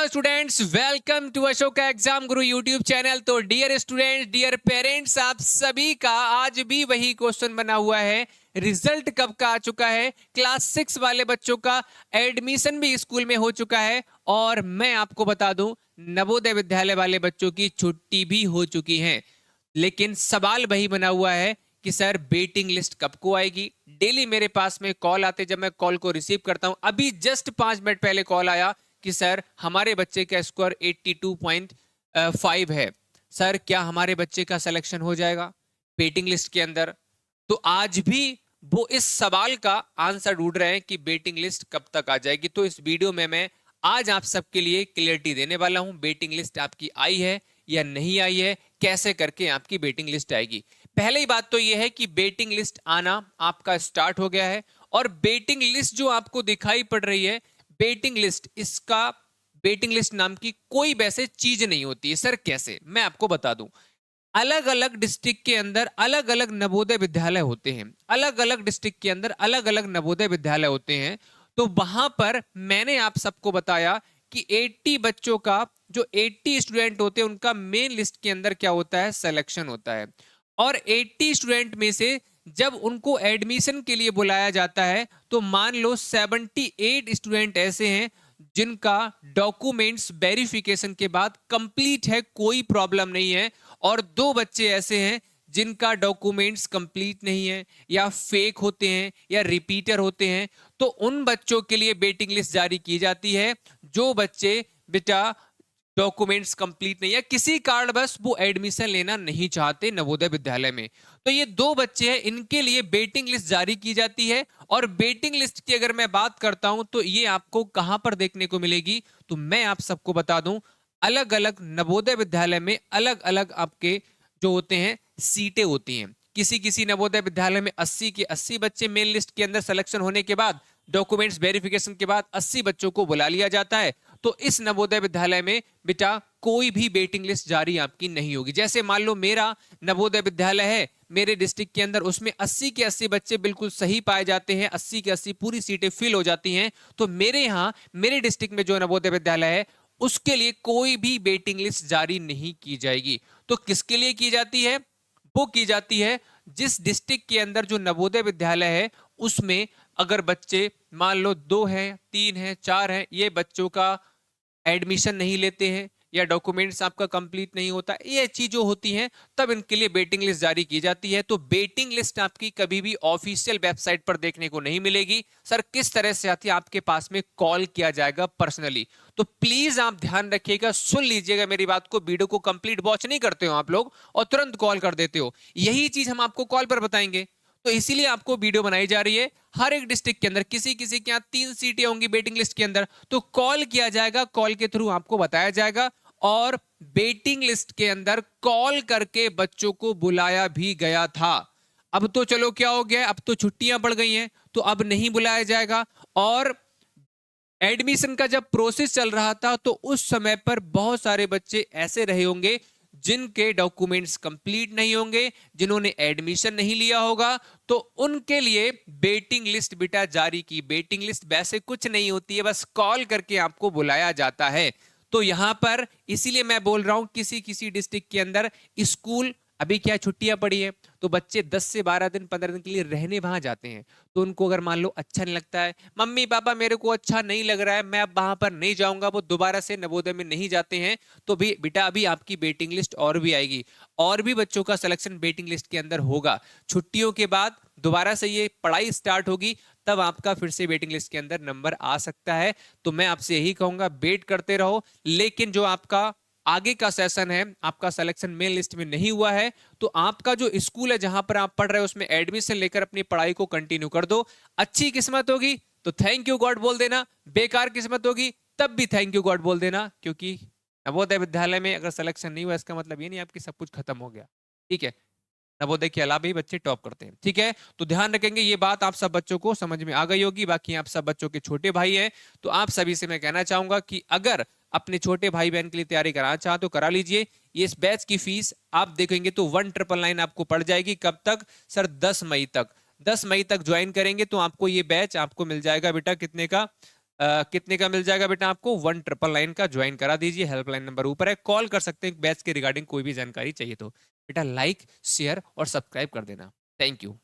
Students, welcome to Ashoka exam Guru YouTube channel. तो dear students, dear parents, आप सभी का आज भी वही क्वेश्चन बना हुआ है। रिजल्ट कब का आ चुका है? क्लास 6 वाले बच्चों का एडमिशन भी स्कूल में हो चुका है। और मैं आपको बता दूं, नवोदय विद्यालय वाले बच्चों की छुट्टी भी हो चुकी है। लेकिन सवाल वही बना हुआ है कि सर वेटिंग लिस्ट कब को आएगी। डेली मेरे पास में कॉल आते, जब मैं कॉल को रिसीव करता हूं, अभी जस्ट 5 मिनट पहले कॉल आया कि सर हमारे बच्चे का स्कोर 82.5 है। सर क्या हमारे बच्चे का सिलेक्शन हो जाएगा वेटिंग लिस्ट के अंदर? तो आज भी वो इस सवाल का आंसर ढूंढ रहे हैं कि वेटिंग लिस्ट कब तक आ जाएगी। तो इस वीडियो में मैं आज आप सबके लिए क्लियरिटी देने वाला हूं। वेटिंग लिस्ट आपकी आई है या नहीं आई है, कैसे करके आपकी वेटिंग लिस्ट आएगी। पहली बात तो यह है कि वेटिंग लिस्ट आना आपका स्टार्ट हो गया है। और वेटिंग लिस्ट जो आपको दिखाई पड़ रही है, वेटिंग लिस्ट, इसका वेटिंग लिस्ट नाम की कोई वैसे चीज नहीं होती है। सर कैसे? मैं आपको बता दूं। अलग अलग डिस्ट्रिक्ट के अंदर अलग अलग नवोदय विद्यालय होते हैं। अलग अलग डिस्ट्रिक्ट के अंदर अलग अलग नवोदय विद्यालय होते हैं। तो वहां पर मैंने आप सबको बताया कि 80 बच्चों का, जो 80 स्टूडेंट होते हैं, उनका मेन लिस्ट के अंदर क्या होता है? सिलेक्शन होता है। और 80 स्टूडेंट में से जब उनको एडमिशन के लिए बुलाया जाता है, तो मान लो 78 स्टूडेंट ऐसे हैं जिनका डॉक्यूमेंट्स वेरिफिकेशन के बाद कंप्लीट है, कोई प्रॉब्लम नहीं है। और 2 बच्चे ऐसे हैं जिनका डॉक्यूमेंट्स कंप्लीट नहीं है, या फेक होते हैं, या रिपीटर होते हैं। तो उन बच्चों के लिए वेटिंग लिस्ट जारी की जाती है। जो बच्चे बेटा डॉक्यूमेंट्स कंप्लीट नहीं है, किसी कारणवश वो एडमिशन लेना नहीं चाहते नवोदय विद्यालय में, तो ये 2 बच्चे हैं, इनके लिए वेटिंग लिस्ट जारी की जाती है। और वेटिंग लिस्ट की अगर मैं बात करता हूं तो ये आपको कहां पर देखने को मिलेगी, तो मैं आप सबको बता दूं, अलग अलग नवोदय विद्यालय में अलग अलग आपके जो होते हैं सीटें होती हैं। किसी किसी नवोदय विद्यालय में 80 के 80 बच्चे मेन लिस्ट के अंदर सिलेक्शन होने के बाद, डॉक्यूमेंट्स वेरिफिकेशन के बाद 80 बच्चों को बुला लिया जाता है। तो इस नवोदय विद्यालय में बेटा कोई भी वेटिंग लिस्ट जारी आपकी नहीं होगी। जैसे मान लो मेरा नवोदय विद्यालय है मेरे डिस्ट्रिक्ट के अंदर, उसमें 80 के 80 बच्चे बिल्कुल सही पाए जाते हैं, 80 के 80 पूरी सीटें फिल हो जाती हैं। तो मेरे यहाँ, मेरे डिस्ट्रिक्ट में जो नवोदय विद्यालय है, उसके लिए कोई भी वेटिंग लिस्ट जारी नहीं की जाएगी। तो किसके लिए की जाती है? वो की जाती है जिस डिस्ट्रिक्ट के अंदर जो नवोदय विद्यालय है, उसमें अगर बच्चे मान लो 2 हैं, 3 हैं, 4 हैं, ये बच्चों का एडमिशन नहीं लेते हैं, या डॉक्यूमेंट्स आपका कंप्लीट नहीं होता, ये चीजें होती हैं, तब इनके लिए वेटिंग लिस्ट जारी की जाती है। तो वेटिंग लिस्ट आपकी कभी भी ऑफिशियल वेबसाइट पर देखने को नहीं मिलेगी। सर किस तरह से आती है? आपके पास में कॉल किया जाएगा पर्सनली। तो प्लीज आप ध्यान रखिएगा, सुन लीजिएगा मेरी बात को। वीडियो को कंप्लीट वॉच नहीं करते हो आप लोग और तुरंत कॉल कर देते हो, यही चीज हम आपको कॉल पर बताएंगे। तो इसीलिए आपको वीडियो बनाई जा रही है। हर एक डिस्ट्रिक्ट के अंदर किसी किसी के यहाँ 3 सीटें होंगी वेटिंग लिस्ट के अंदर, तो कॉल किया जाएगा, कॉल के थ्रू आपको बताया जाएगा। और वेटिंग लिस्ट के अंदर कॉल करके बच्चों को बुलाया भी गया था। अब तो चलो क्या हो गया, अब तो छुट्टियां पड़ गई हैं, तो अब नहीं बुलाया जाएगा। और एडमिशन का जब प्रोसेस चल रहा था, तो उस समय पर बहुत सारे बच्चे ऐसे रहे होंगे जिनके डॉक्यूमेंट्स कंप्लीट नहीं होंगे, जिन्होंने एडमिशन नहीं लिया होगा। तो उनके लिए वेटिंग लिस्ट बेटा जारी की। वेटिंग लिस्ट वैसे कुछ नहीं होती है, बस कॉल करके आपको बुलाया जाता है। तो यहां पर इसीलिए मैं बोल रहा हूं, किसी किसी डिस्ट्रिक्ट के अंदर स्कूल, अभी क्या छुट्टियां पड़ी है, तो बच्चे 10 से 12 दिन 15 दिन के लिए रहने वहां जाते हैं। तो उनको अगर मान लो अच्छा नहीं लगता है, मम्मी पापा मेरे को अच्छा नहीं लग रहा है, मैं अब वहां पर नहीं जाऊंगा, वो दोबारा से नवोदय में नहीं जाते हैं, तो भी बेटा अभी आपकी वेटिंग लिस्ट और भी आएगी, और भी बच्चों का सिलेक्शन वेटिंग लिस्ट के अंदर होगा। छुट्टियों के बाद दोबारा से ये पढ़ाई स्टार्ट होगी, तब आपका फिर से वेटिंग लिस्ट के अंदर नंबर आ सकता है। तो मैं आपसे यही कहूंगा, वेट करते रहो। लेकिन जो आपका आगे का सेशन है, आपका सिलेक्शन मेन लिस्ट में नहीं हुआ है, तो आपका जो स्कूल है जहां पर आप पढ़ रहे हो, उसमें एडमिशन लेकर अपनी पढ़ाई को कंटिन्यू कर दो। अच्छी किस्मत होगी तो थैंक यू गॉड बोल देना, बेकार किस्मत होगी तब भी थैंक यू गॉड बोल देना, क्योंकि नवोदय विद्यालय में अगर सिलेक्शन नहीं हुआ, इसका मतलब ये नहीं आपकी सब कुछ खत्म हो गया। ठीक है, नवोदय के अलावा भी बच्चे टॉप करते हैं। ठीक है, तो ध्यान रखेंगे, ये बात आप सब बच्चों को समझ में आ गई होगी। बाकी आप सब बच्चों के छोटे भाई हैं, तो आप सभी से मैं कहना चाहूंगा कि अगर अपने छोटे भाई बहन के लिए तैयारी कराना चाहते तो करा लीजिए। ये इस बैच की फीस आप देखेंगे तो 1999 आपको पड़ जाएगी। कब तक सर? 10 मई तक। 10 मई तक ज्वाइन करेंगे तो आपको ये बैच आपको मिल जाएगा बेटा कितने का? कितने का मिल जाएगा बेटा आपको? 1999 का। ज्वाइन करा दीजिए, हेल्पलाइन नंबर ऊपर है, कॉल कर सकते हैं बैच के रिगार्डिंग कोई भी जानकारी चाहिए तो। बेटा लाइक शेयर और सब्सक्राइब कर देना। Thank you.